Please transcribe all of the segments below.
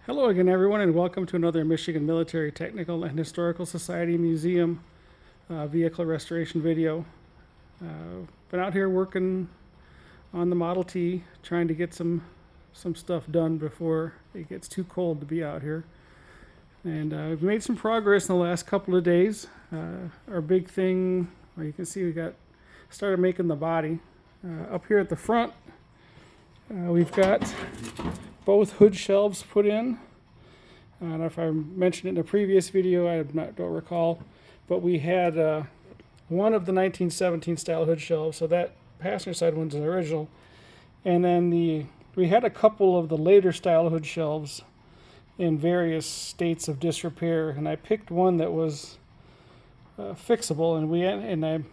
Hello again, everyone, and welcome to another Michigan Military Technical and Historical Society Museum vehicle restoration video. Been out here working on the Model T, trying to get some stuff done before it gets too cold to be out here. And we've made some progress in the last couple of days. Our big thing, well, you can see we started making the body. Up here at the front, we've got both hood shelves put in. I don't know if I mentioned it in a previous video, don't recall, but we had one of the 1917 style hood shelves, so that passenger side one's an original, and then we had a couple of the later style hood shelves in various states of disrepair, and I picked one that was fixable, and I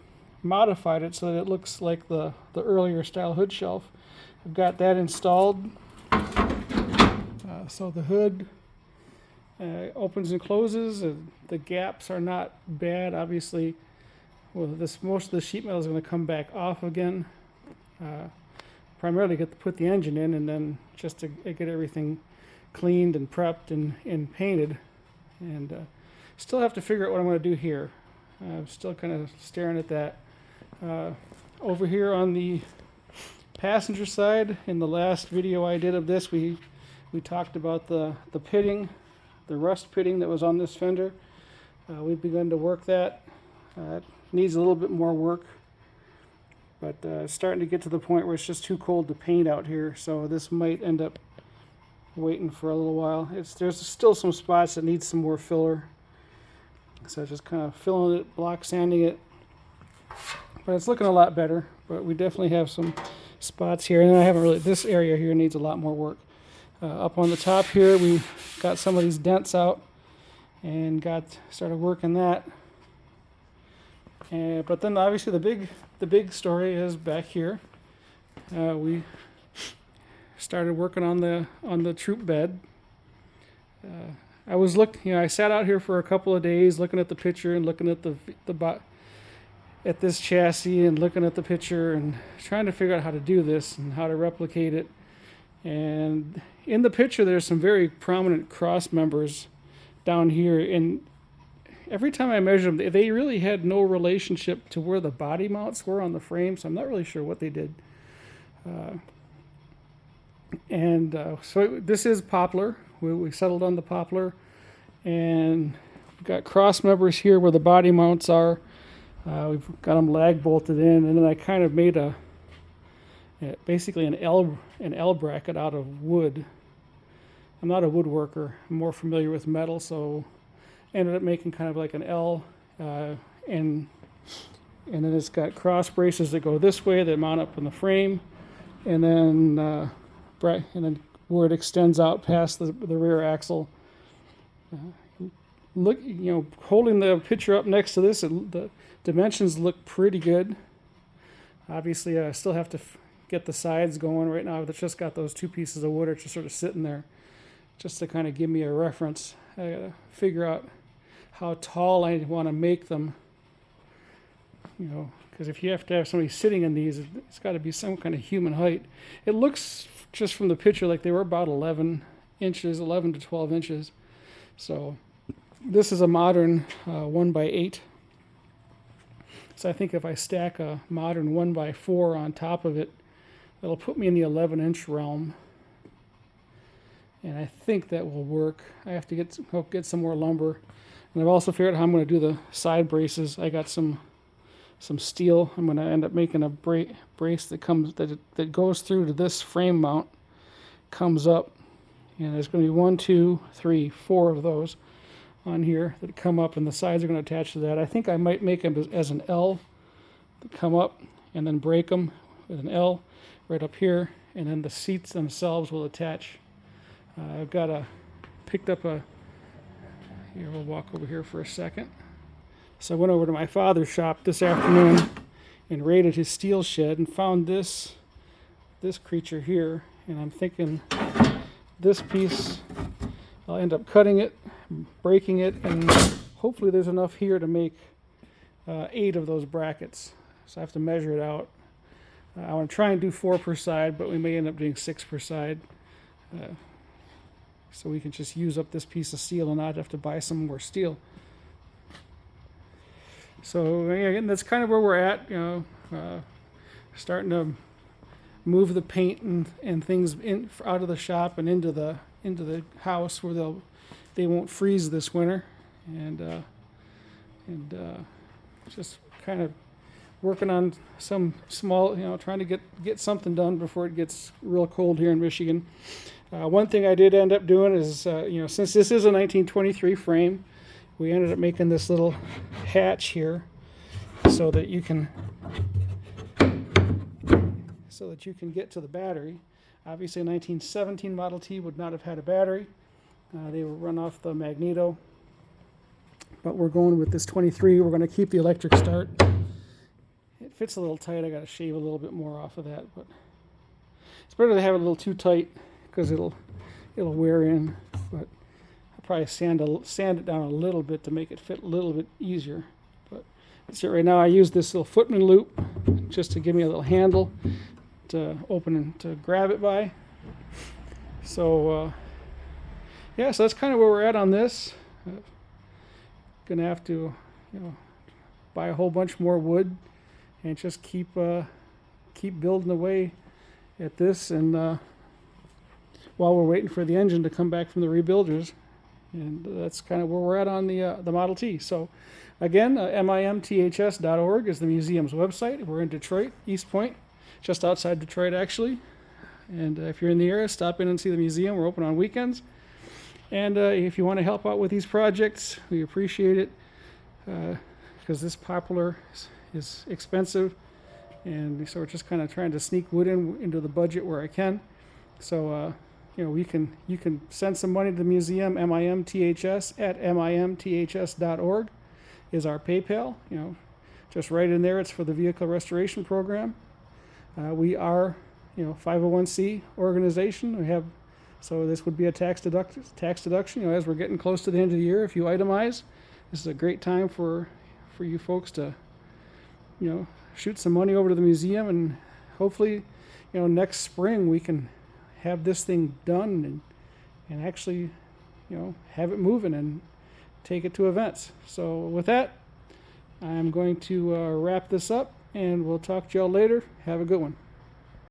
modified it so that it looks like the earlier style hood shelf. I've got that installed. So the hood opens and closes. The gaps are not bad. Obviously, most of the sheet metal is going to come back off again. Primarily to put the engine in, and then just to get everything cleaned and prepped and painted. And still have to figure out what I'm going to do here. I'm still kind of staring at that. Over here on the passenger side, in the last video I did of this, we talked about the pitting, the rust pitting that was on this fender. We've begun to work that. It needs a little bit more work, but it's starting to get to the point where it's just too cold to paint out here, so this might end up waiting for a little while. There's still some spots that need some more filler, so just kind of filling it, block sanding it, but it's looking a lot better. But we definitely have some spots here, and this area here needs a lot more work. Up on the top here, we got some of these dents out and started working that. But then obviously the big story is back here. We started working on the troop bed. I sat out here for a couple of days looking at the picture and looking at at this chassis and looking at the picture and trying to figure out how to do this and how to replicate it. And in the picture, there's some very prominent cross members down here, and every time I measured them, they really had no relationship to where the body mounts were on the frame, so I'm not really sure what they did. So this is poplar. We settled on the poplar, and we've got cross members here where the body mounts are. We've got them lag bolted in, and then I kind of made basically an L bracket out of wood. I'm not a woodworker. I'm more familiar with metal, so I ended up making kind of like an L, and then it's got cross braces that go this way that mount up in the frame, and then where it extends out past the rear axle. Holding the picture up next to this, the dimensions look pretty good. Obviously, I still have to get the sides going. Right now, I've just got those two pieces of wood are just sort of sitting there, just to kind of give me a reference. I gotta figure out how tall I want to make them. Because if you have to have somebody sitting in these, it's got to be some kind of human height. It looks just from the picture like they were about 11 to 12 inches. So this is a modern 1x8. So I think if I stack a modern 1x4 on top of it, it'll put me in the 11-inch realm. And I think that will work. I have to get some more lumber. And I've also figured out how I'm going to do the side braces. I got some steel. I'm going to end up making a brace that goes through to this frame mount, comes up, and there's going to be 1, 2, 3, 4 of those on here that come up, and the sides are going to attach to that. I think I might make them as an L that come up and then break them with an L right up here, and then the seats themselves will attach. I've picked up here, we'll walk over here for a second. So I went over to my father's shop this afternoon and raided his steel shed and found this creature here, and I'm thinking this piece, I'll end up cutting it, breaking it, and hopefully there's enough here to make 8 of those brackets. So I have to measure it out. I want to try and do 4 per side, but we may end up doing 6 per side. so we can just use up this piece of steel and not have to buy some more steel. So again, that's kind of where we're at. Starting to move the paint and things out of the shop and into the house where they won't freeze this winter, and just kind of working on some small, trying to get something done before it gets real cold here in Michigan. One thing I did end up doing is, since this is a 1923 frame, we ended up making this little hatch here so that you can get to the battery. Obviously, a 1917 Model T would not have had a battery. They would run off the magneto. But we're going with this 23. We're going to keep the electric start. It fits a little tight. I got to shave a little bit more off of that, but it's better to have it a little too tight because it'll wear in. But I'll probably sand it down a little bit to make it fit a little bit easier. But that's it. Right now, I use this little footman loop just to give me a little handle to open and to grab it by. So so that's kind of where we're at on this. Gonna have to buy a whole bunch more wood and just keep building away at this, and while we're waiting for the engine to come back from the rebuilders. And that's kind of where we're at on the Model T. So again, mimths.org is the museum's website. We're in Detroit, East Point, just outside Detroit actually. And if you're in the area, stop in and see the museum. We're open on weekends. And if you want to help out with these projects, we appreciate it, because this poplar is expensive, and so we're just kind of trying to sneak wood into the budget where I can. So you can send some money to the museum. MIMTHS at mimths.org is our PayPal. Just right in there. It's for the vehicle restoration program. We are 501c organization. So this would be a tax deduction. As we're getting close to the end of the year, if you itemize, this is a great time for you folks to, shoot some money over to the museum, and hopefully, next spring we can have this thing done and actually, have it moving and take it to events. So with that, I'm going to wrap this up, and we'll talk to y'all later. Have a good one.